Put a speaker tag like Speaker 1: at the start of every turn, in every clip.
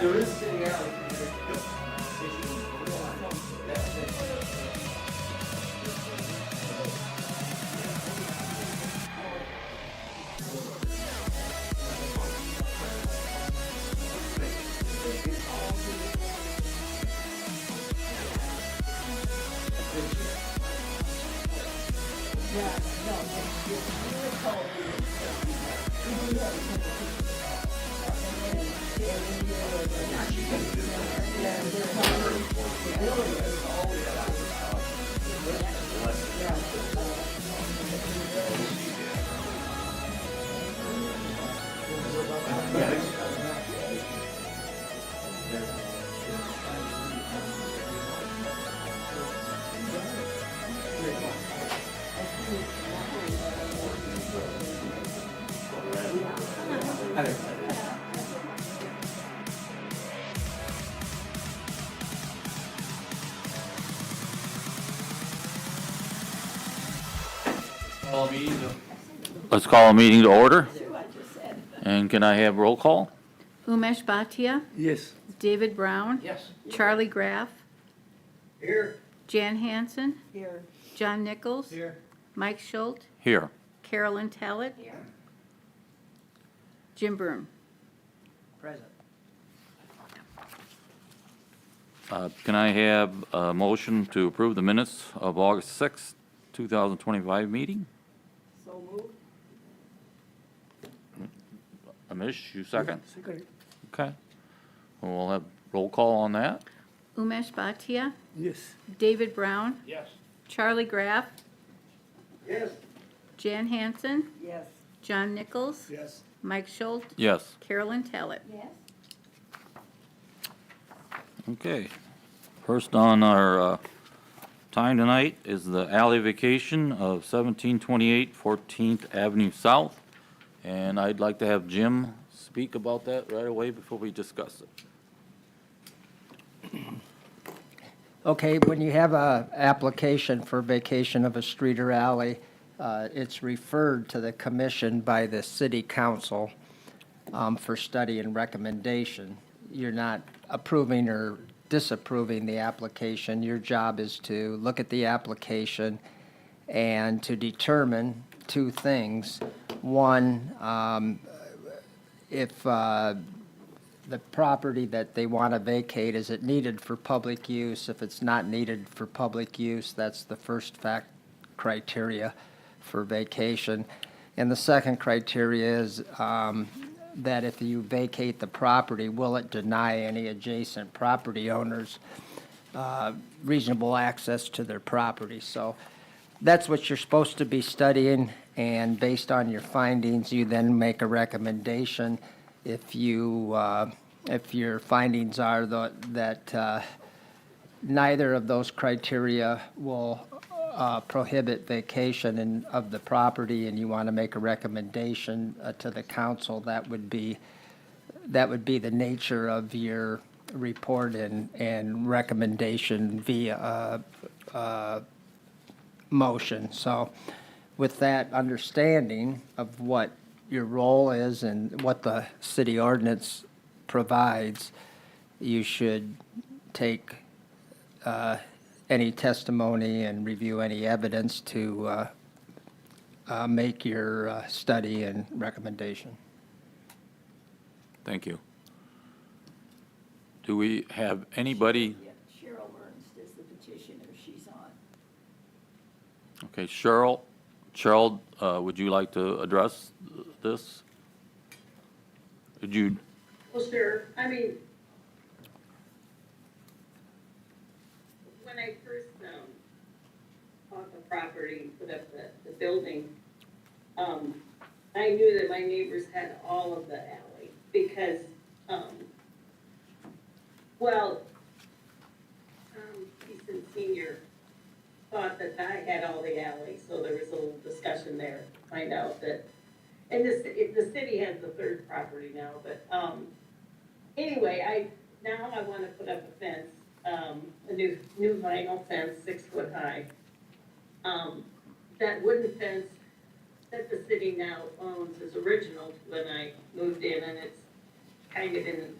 Speaker 1: There is city alley.
Speaker 2: Let's call a meeting to order. And can I have roll call?
Speaker 3: Umesh Bhatia,
Speaker 1: Yes.
Speaker 3: David Brown,
Speaker 1: Yes.
Speaker 3: Charlie Graff,
Speaker 1: Here.
Speaker 3: Jan Hansen,
Speaker 4: Here.
Speaker 3: John Nichols,
Speaker 1: Here.
Speaker 3: Mike Schultz,
Speaker 2: Here.
Speaker 3: Carolyn Tallett, Jim Broom.
Speaker 1: Present.
Speaker 2: Can I have a motion to approve the minutes of August 6th, 2025 meeting?
Speaker 4: So moved.
Speaker 2: Amish, you second?
Speaker 1: Second.
Speaker 2: Okay. We'll have roll call on that.
Speaker 3: Umesh Bhatia,
Speaker 1: Yes.
Speaker 3: David Brown,
Speaker 1: Yes.
Speaker 3: Charlie Graff,
Speaker 1: Yes.
Speaker 3: Jan Hansen,
Speaker 4: Yes.
Speaker 3: John Nichols,
Speaker 1: Yes.
Speaker 3: Mike Schultz,
Speaker 2: Yes.
Speaker 3: Carolyn Tallett.
Speaker 4: Yes.
Speaker 2: Okay. First on our time tonight is the alley vacation of 1728 14th Avenue South. And I'd like to have Jim speak about that right away before we discuss it.
Speaker 5: Okay, when you have a application for vacation of a street or alley, it's referred to the commission by the city council for study and recommendation. You're not approving or disapproving the application. Your job is to look at the application and to determine two things. One, if the property that they want to vacate, is it needed for public use? If it's not needed for public use, that's the first criteria for vacation. And the second criteria is that if you vacate the property, will it deny any adjacent property owners reasonable access to their property? So that's what you're supposed to be studying, and based on your findings, you then make a recommendation. If your findings are that neither of those criteria will prohibit vacation of the property, and you want to make a recommendation to the council, that would be the nature of your report and recommendation via motion. So with that understanding of what your role is and what the city ordinance provides, you should take any testimony and review any evidence to make your study and recommendation.
Speaker 2: Thank you. Do we have anybody?
Speaker 4: Cheryl Ernst is the petitioner. She's on.
Speaker 2: Okay, Cheryl, would you like to address this? Did you,
Speaker 6: Well, sure. I mean, when I first bought the property, put up the building, I knew that my neighbors had all of the alley because, Easton Senior thought that I had all the alley, so there was a little discussion there to find out that, and the city has the third property now, but, anyway, now I wanna put up a fence, a new vinyl fence, 6 foot high. That wooden fence that the city now owns is original to when I moved in, and it's kind of in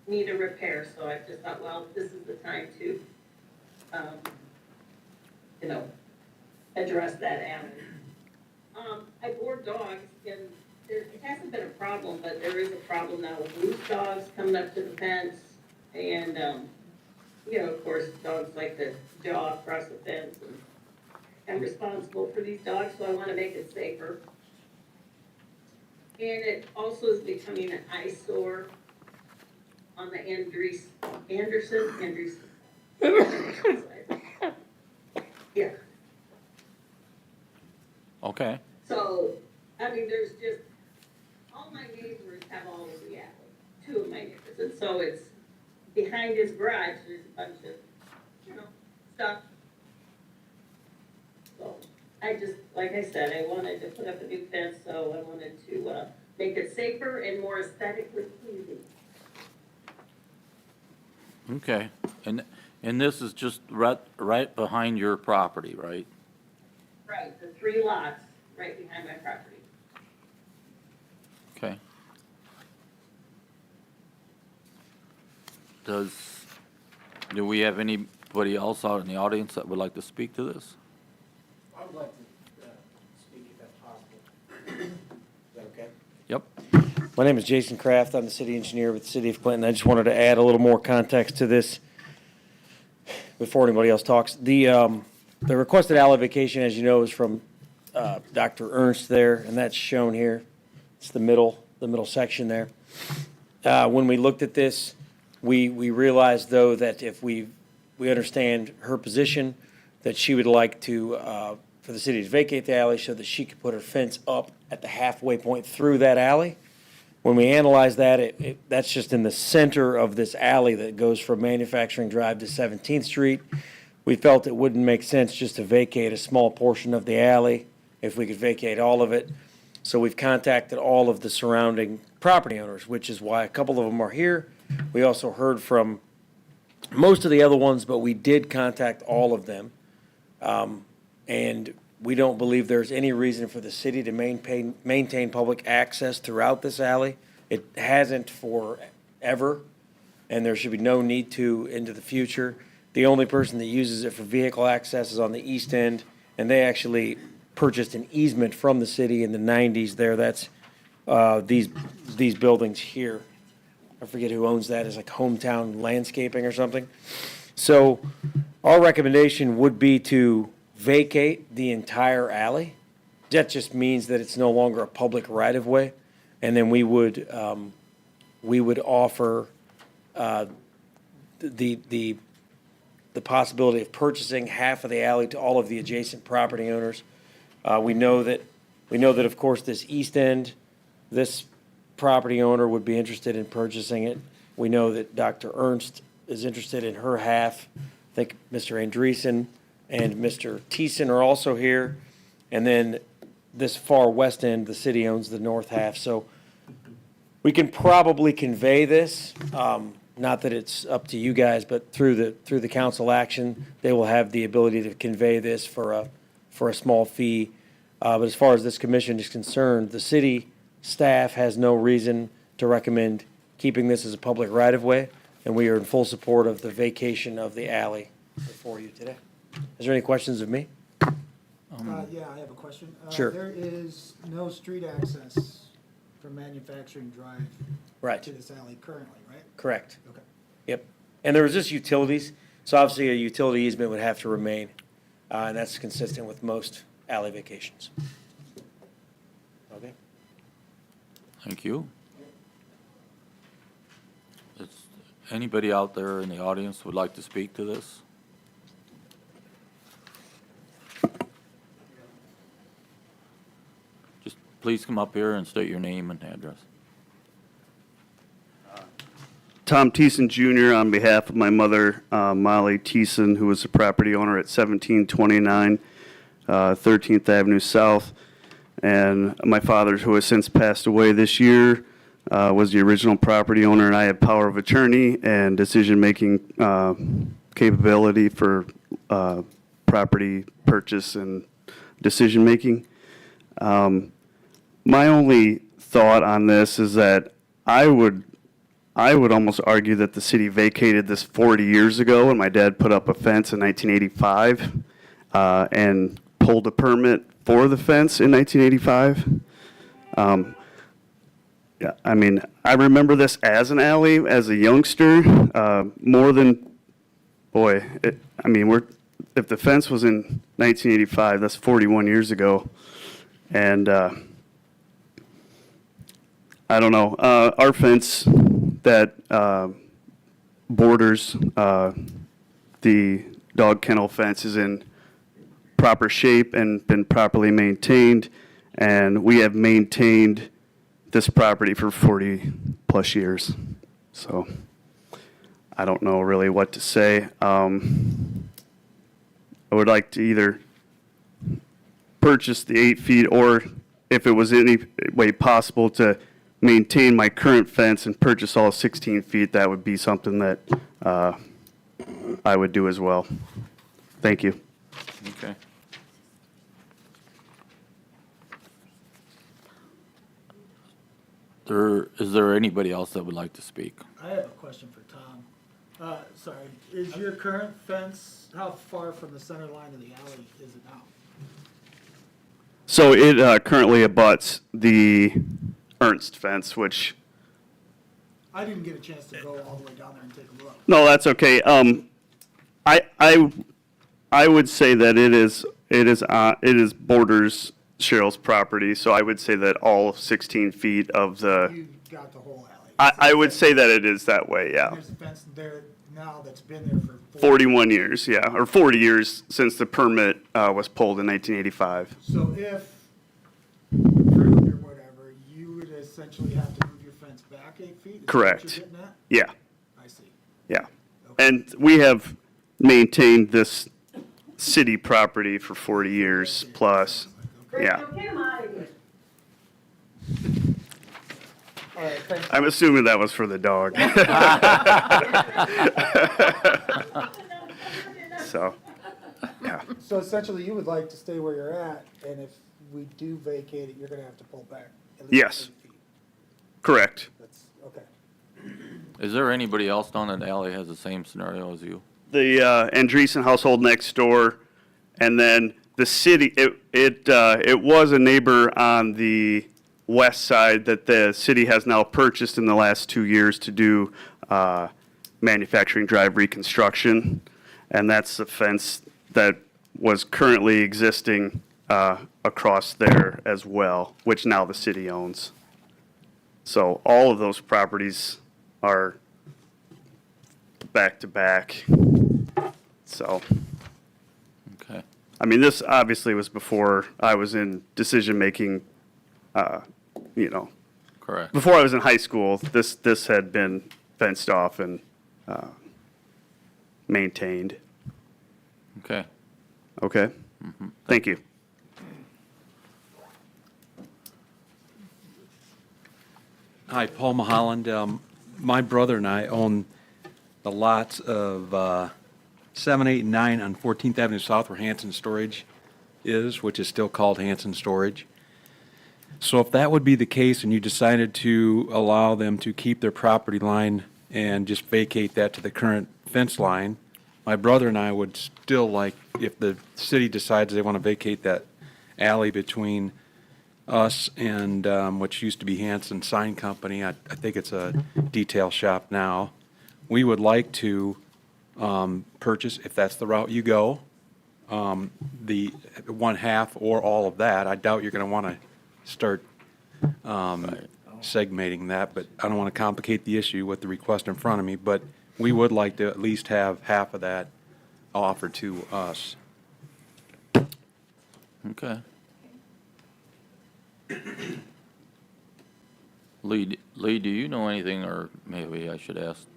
Speaker 6: need a repair, so I just thought, well, this is the time to, you know, address that avenue. I board dogs, and it hasn't been a problem, but there is a problem now with loose dogs coming up to the fence, and, you know, of course, dogs like to jaw across the fence, and I'm responsible for these dogs, so I want to make it safer. And it also is becoming an eyesore on the Anderson. Yeah,
Speaker 2: Okay,
Speaker 6: so, I mean, there's just, all my neighbors have all of the alley, two of my neighbors, and so it's, behind his garage, there's a bunch of, you know, stuff. So, I just, like I said, I wanted to put up a new fence, so I wanted to, make it safer and more aesthetically pleasing.
Speaker 2: okay. And this is just right behind your property, right?
Speaker 6: Right, the 3 lots right behind my property.
Speaker 2: Okay. Do we have anybody else out in the audience that would like to speak to this?
Speaker 7: I would like to speak if that's possible. Is that okay?
Speaker 2: Yep.
Speaker 7: My name is Jason Kraft. I'm the city engineer with the city of Clinton. I just wanted to add a little more context to this before anybody else talks. The requested alley vacation, as you know, is from Dr. Ernst there, and that's shown here. It's the middle section there. When we looked at this, we realized, though, that if we understand her position, that she would like to, for the city to vacate the alley so that she could put her fence up at the halfway point through that alley. When we analyze that, that's just in the center of this alley that goes from Manufacturing Drive to 17th Street. We felt it wouldn't make sense just to vacate a small portion of the alley if we could vacate all of it. So we've contacted all of the surrounding property owners, which is why a couple of them are here. We also heard from most of the other ones, but we did contact all of them. And we don't believe there's any reason for the city to maintain public access throughout this alley. It hasn't forever, and there should be no need to into the future. The only person that uses it for vehicle access is on the east end, and they actually purchased an easement from the city in the 90s there. That's these buildings here. I forget who owns that. It's like Hometown Landscaping or something. So our recommendation would be to vacate the entire alley. That just means that it's no longer a public right-of-way. And then we would offer the possibility of purchasing half of the alley to all of the adjacent property owners. We know that, of course, this east end, this property owner would be interested in purchasing it. We know that Dr. Ernst is interested in her half. I think Mr. Andreessen and Mr. Thiessen are also here. And then this far west end, the city owns the north half. So we can probably convey this, not that it's up to you guys, but through the council action, they will have the ability to convey this for a small fee. But as far as this commission is concerned, the city staff has no reason to recommend keeping this as a public right-of-way, and we are in full support of the vacation of the alley before you today. Is there any questions of me?
Speaker 8: Yeah, I have a question.
Speaker 7: Sure.
Speaker 8: There is no street access from Manufacturing Drive
Speaker 7: Right,
Speaker 8: to this alley currently, right?
Speaker 7: correct.
Speaker 8: Okay.
Speaker 7: Yep. And there was just utilities, so obviously a utility easement would have to remain, and that's consistent with most alley vacations. Okay?
Speaker 2: Thank you. Is anybody out there in the audience would like to speak to this? Just please come up here and state your name and address.
Speaker 9: Tom Thiessen Jr. on behalf of my mother, Molly Thiessen, who was the property owner at 1729 13th Avenue South. And my father, who has since passed away this year, was the original property owner, and I had power of attorney and decision-making capability for property purchase and decision-making. My only thought on this is that I would I would almost argue that the city vacated this 40 years ago, and my dad put up a fence in 1985, and pulled a permit for the fence in 1985. Yeah, I mean, I remember this as an alley as a youngster, more than, boy, I mean, if the fence was in 1985, that's 41 years ago. And I don't know, our fence that borders the dog kennel fence is in proper shape and been properly maintained. And we have maintained this property for 40-plus years. So I don't know really what to say. I would like to either purchase the 8 feet, or if it was any way possible to maintain my current fence and purchase all 16 feet, that would be something that I would do as well. Thank you.
Speaker 2: Okay. Is there anybody else that would like to speak?
Speaker 8: I have a question for Tom. Sorry, is your current fence, how far from the center line of the alley is it now?
Speaker 9: So it currently abuts the Ernst fence, which,
Speaker 8: I didn't get a chance to go all the way down there and take a look.
Speaker 9: no, that's okay. I would say that it is borders Cheryl's property, so I would say that all 16 feet of the,
Speaker 8: You got the whole alley.
Speaker 9: I would say that it is that way, yeah.
Speaker 8: There's a fence there now that's been there for
Speaker 9: 41 years, yeah, or 40 years since the permit was pulled in 1985.
Speaker 8: So if approved or whatever, you would essentially have to move your fence back 8 feet? Is that what
Speaker 9: Correct.
Speaker 8: you're getting at?
Speaker 9: Yeah,
Speaker 8: I see.
Speaker 9: yeah. And we have maintained this city property for 40 years plus, yeah.
Speaker 6: Crystal, get him out of here.
Speaker 8: All right, thanks.
Speaker 9: I'm assuming that was for the dog. So, yeah,
Speaker 8: So essentially, you would like to stay where you're at, and if we do vacate it, you're gonna have to pull back at least
Speaker 9: Yes.
Speaker 8: 8 feet.
Speaker 9: correct.
Speaker 8: That's, okay.
Speaker 2: Is there anybody else down that alley has the same scenario as you?
Speaker 9: The Andreessen household next door, and then the city, it was a neighbor on the west side that the city has now purchased in the last 2 years to do manufacturing drive reconstruction. And that's the fence that was currently existing across there as well, which now the city owns. So all of those properties are back to back. So,
Speaker 2: Okay,
Speaker 9: I mean, this obviously was before I was in decision-making,
Speaker 2: correct.
Speaker 9: before I was in high school. This had been fenced off and maintained.
Speaker 2: Okay.
Speaker 9: Okay? Thank you.
Speaker 10: Hi, Paul Maholland. My brother and I own the lots of 7, 8, and 9 on 14th Avenue South where Hanson Storage is, which is still called Hanson Storage. So if that would be the case and you decided to allow them to keep their property line and just vacate that to the current fence line, my brother and I would still like, if the city decides they want to vacate that alley between us and which used to be Hanson Sign Company, I think it's a detail shop now, we would like to purchase, if that's the route you go, the one half or all of that. I doubt you're going to want to start segmenting that, but I don't want to complicate the issue with the request in front of me, but we would like to at least have half of that offered to us.
Speaker 2: Okay. Lee, do you know anything, or maybe I should ask,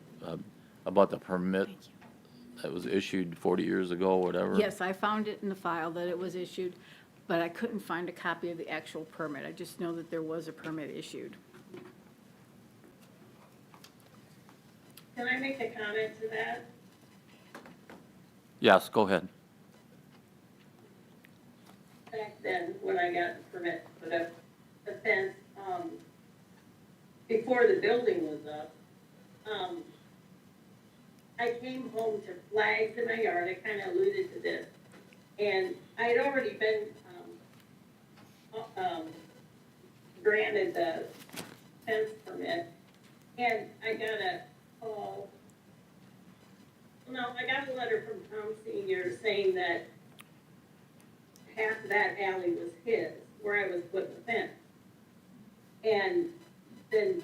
Speaker 2: about the permit that was issued 40 years ago, whatever?
Speaker 3: Yes, I found it in the file that it was issued, but I couldn't find a copy of the actual permit. I just know that there was a permit issued.
Speaker 6: Can I make a comment to that?
Speaker 2: Yes, go ahead.
Speaker 6: Back then, when I got the permit for the fence, before the building was up, I came home to flags in my yard, I kinda alluded to this. And I had already been, granted the fence permit, and I got a call. No, I got a letter from Tom Senior saying that half of that alley was his, where I was putting the fence. And then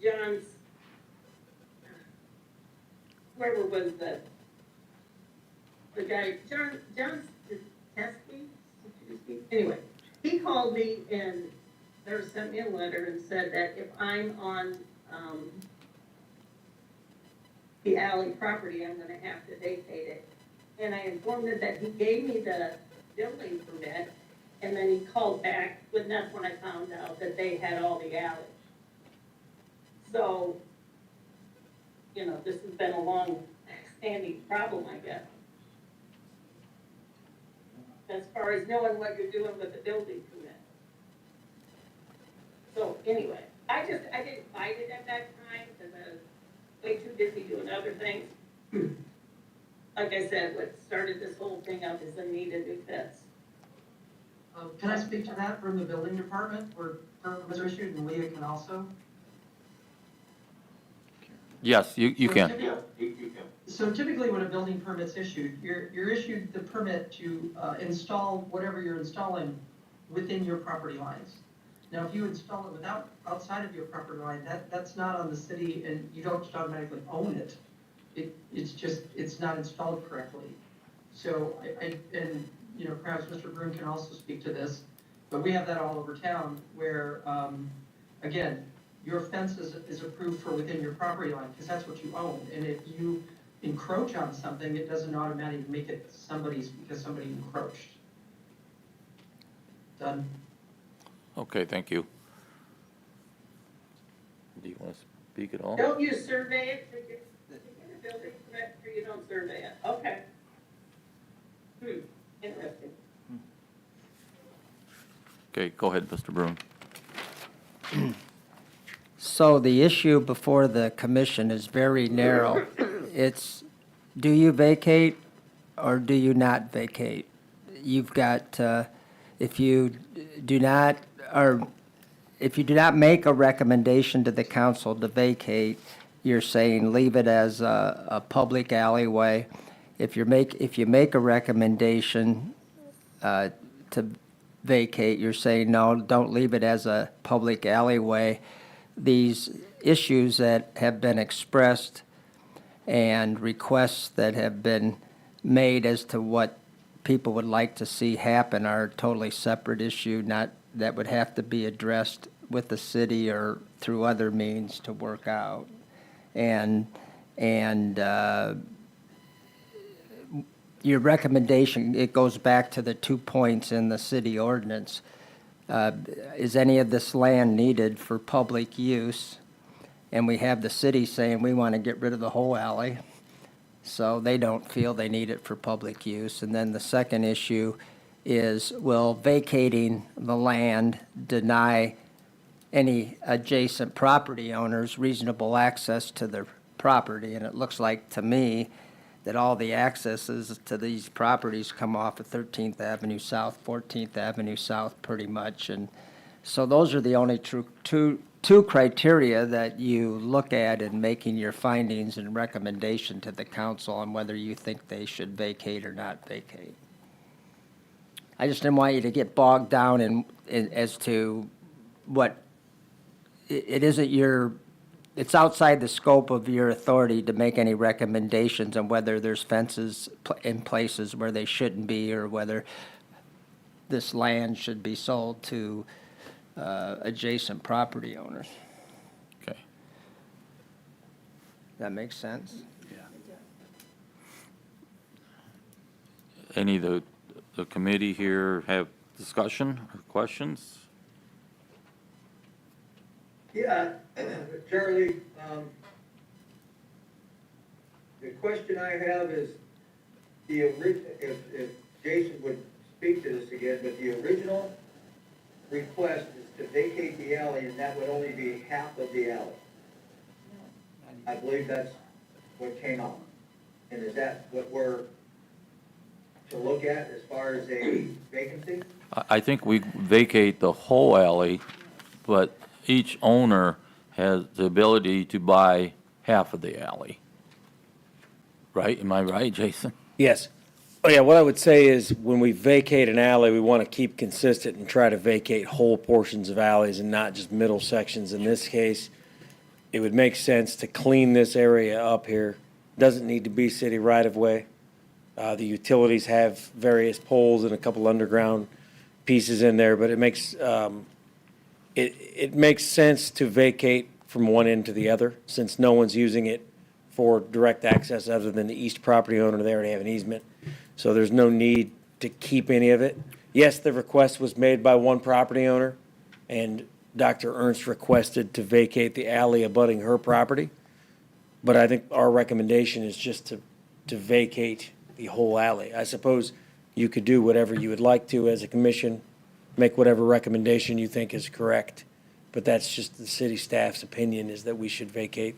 Speaker 6: John's, whoever was the guy, John's Teskey? Anyway, he called me and sent me a letter and said that if I'm on, the alley property, I'm gonna have to vacate it. And I informed him that he gave me the building permit, and then he called back, and that's when I found out that they had all the alleys. So, you know, this has been a long-standing problem, I guess. As far as knowing what you're doing with the building permit. So, anyway, I didn't fight it at that time, because I was way too busy doing other things. Like I said, what started this whole thing up is the need of new fence.
Speaker 11: Can I speak to that from the building department, where permits are issued, and Leah can also?
Speaker 2: Yes, you can.
Speaker 11: So typically, when a building permit's issued, you're issued the permit to install whatever you're installing within your property lines. Now, if you install it outside of your property line, that's not on the city, and you don't just automatically own it. It's not installed correctly. So, and you know, perhaps Mr. Broom can also speak to this, but we have that all over town where, again, your fence is approved for within your property line, because that's what you own. And if you encroach on something, it doesn't automatically make it somebody's because somebody encroached. Done.
Speaker 2: Okay, thank you. Do you want to speak at all?
Speaker 6: Don't you survey it to get a building permit, or you don't survey it? Okay. Interesting.
Speaker 2: Okay, go ahead, Mr. Broom.
Speaker 5: So the issue before the commission is very narrow. It's, do you vacate or do you not vacate? You've got, if you do not make a recommendation to the council to vacate, you're saying leave it as a public alleyway. If you make a recommendation to vacate, you're saying no, don't leave it as a public alleyway. These issues that have been expressed and requests that have been made as to what people would like to see happen are a totally separate issue, not, that would have to be addressed with the city or through other means to work out. And your recommendation, it goes back to the 2 points in the city ordinance. Is any of this land needed for public use? And we have the city saying we want to get rid of the whole alley, so they don't feel they need it for public use. And then the second issue is, will vacating the land deny any adjacent property owners reasonable access to their property? And it looks like to me that all the accesses to these properties come off of 13th Avenue South, 14th Avenue South pretty much. And so those are the only two criteria that you look at in making your findings and recommendation to the council on whether you think they should vacate or not vacate. I just didn't want you to get bogged down in as to what, it isn't your, it's outside the scope of your authority to make any recommendations on whether there's fences in places where they shouldn't be, or whether this land should be sold to adjacent property owners.
Speaker 2: Okay.
Speaker 5: That makes sense?
Speaker 2: Any of the committee here have discussion or questions?
Speaker 1: Yeah, Charlie, the question I have is, if Jason would speak to this again, but the original request is to vacate the alley, and that would only be half of the alley. I believe that's what came out. And is that what we're to look at as far as a vacancy?
Speaker 2: I think we vacate the whole alley, but each owner has the ability to buy half of the alley. Right? Am I right, Jason?
Speaker 7: Yes. Oh, yeah, what I would say is when we vacate an alley, we want to keep consistent and try to vacate whole portions of alleys and not just middle sections. In this case, it would make sense to clean this area up here. Doesn't need to be city right-of-way. The utilities have various poles and a couple underground pieces in there, but it makes sense to vacate from one end to the other, since no one's using it for direct access other than the east property owner. They already have an easement, so there's no need to keep any of it. Yes, the request was made by one property owner, and Dr. Ernst requested to vacate the alley abutting her property, but I think our recommendation is just to vacate the whole alley. I suppose you could do whatever you would like to as a commission, make whatever recommendation you think is correct, but that's just the city staff's opinion, is that we should vacate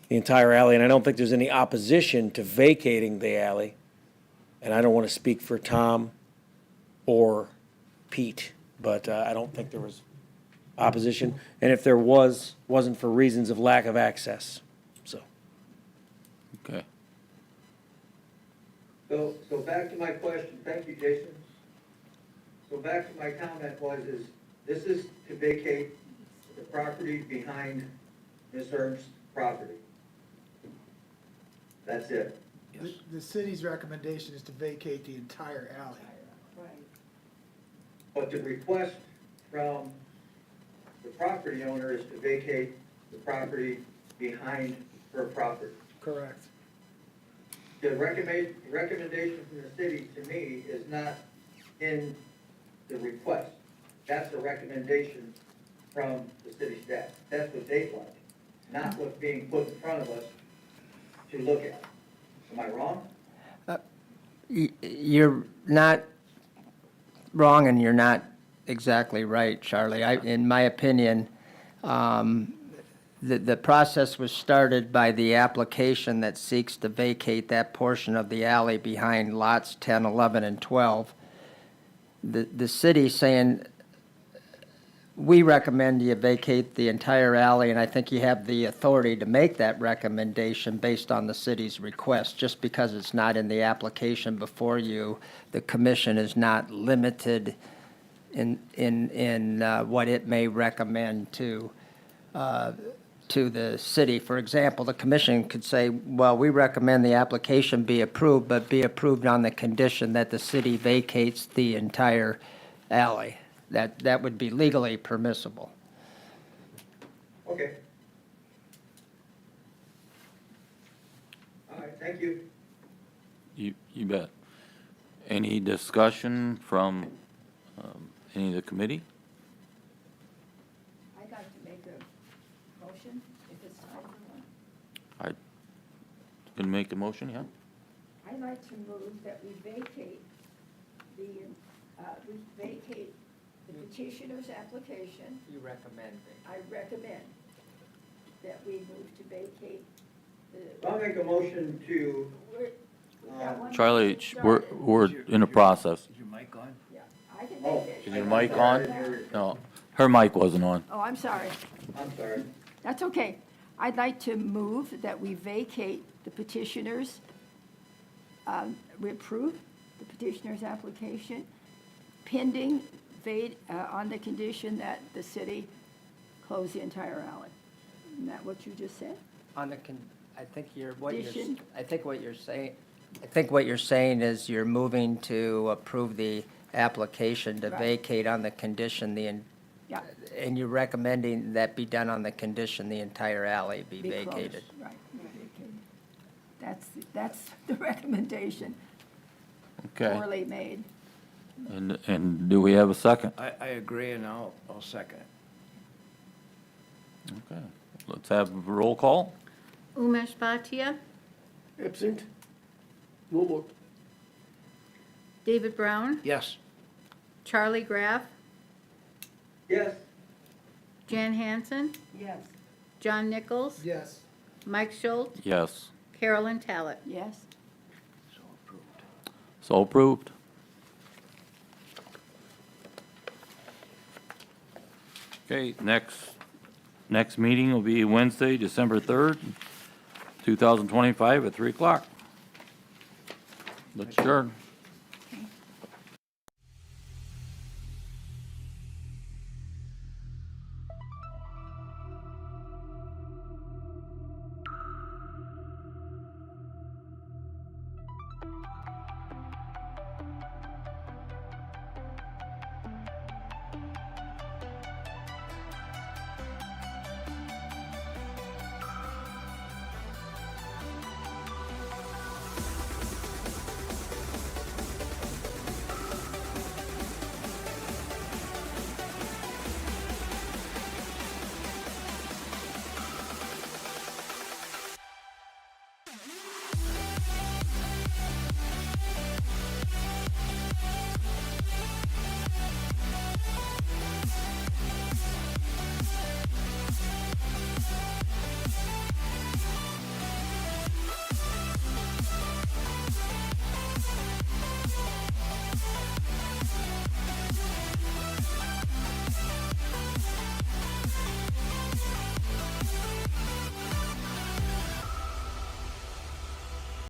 Speaker 7: the entire alley, and I don't think there's any opposition to vacating the alley, and I don't want to speak for Tom or Pete, but I don't think there was opposition, and if there wasn't for reasons of lack of access, so.
Speaker 2: Okay.
Speaker 1: So back to my question, thank you, Jason. So back to my comment is this is to vacate the property behind Ms. Ernst's property. That's it.
Speaker 8: The city's recommendation is to vacate the entire alley.
Speaker 4: Right.
Speaker 1: But the request from the property owner is to vacate the property behind her property.
Speaker 8: Correct.
Speaker 1: The recommendation from the city to me is not in the request. That's a recommendation from the city staff. That's what they'd like, not what's being put in front of us to look at. Am I wrong?
Speaker 5: You're not wrong, and you're not exactly right, Charlie. In my opinion, the process was started by the application that seeks to vacate that portion of the alley behind lots 10, 11, and 12. The city saying, we recommend you vacate the entire alley, and I think you have the authority to make that recommendation based on the city's request. Just because it's not in the application before you, the commission is not limited in what it may recommend to the city. For example, the commission could say, well, we recommend the application be approved, but be approved on the condition that the city vacates the entire alley. That would be legally permissible.
Speaker 1: Okay. All right, thank you.
Speaker 2: You bet. Any discussion from any of the committee?
Speaker 4: I'd like to make a motion, if it's time for one.
Speaker 2: Can make a motion, yeah?
Speaker 4: I'd like to move that we vacate the petitioner's application.
Speaker 5: You recommend
Speaker 4: I recommend that we move to vacate the.
Speaker 1: I'll make a motion to,
Speaker 4: we've got one
Speaker 2: Charlie,
Speaker 4: motion
Speaker 2: we're
Speaker 4: started.
Speaker 2: in a process.
Speaker 8: Is your mic on?
Speaker 4: Yeah, I can
Speaker 1: oh.
Speaker 4: make it.
Speaker 2: Is your mic on? No, her mic wasn't on.
Speaker 4: Oh, I'm sorry.
Speaker 1: I'm sorry.
Speaker 4: That's okay. I'd like to move that we vacate the petitioner's, we approve the petitioner's application pending, on the condition that the city close the entire alley. Isn't that what you just said?
Speaker 5: I think what you're saying is you're moving to approve the application to
Speaker 4: Right.
Speaker 5: vacate on the condition
Speaker 4: Yeah.
Speaker 5: and you're recommending that be done on the condition the entire alley be
Speaker 4: Be closed.
Speaker 5: vacated.
Speaker 4: Right, be vacated. That's the recommendation,
Speaker 2: Okay.
Speaker 4: poorly made.
Speaker 2: And do we have a second?
Speaker 8: I agree, and I'll second it.
Speaker 2: Okay. Let's have a roll call.
Speaker 3: Umesh Bhatia,
Speaker 8: Absent?
Speaker 3: David Brown,
Speaker 8: Yes.
Speaker 3: Charlie Graff,
Speaker 1: Yes,
Speaker 3: Jan Hansen,
Speaker 4: Yes.
Speaker 3: John Nichols,
Speaker 8: Yes.
Speaker 3: Mike Schultz,
Speaker 2: Yes.
Speaker 3: Carolyn Talent.
Speaker 4: Yes.
Speaker 2: So approved. Okay, next meeting will be Wednesday, December 3rd, 2025 at 3 o'clock. Let's adjourn.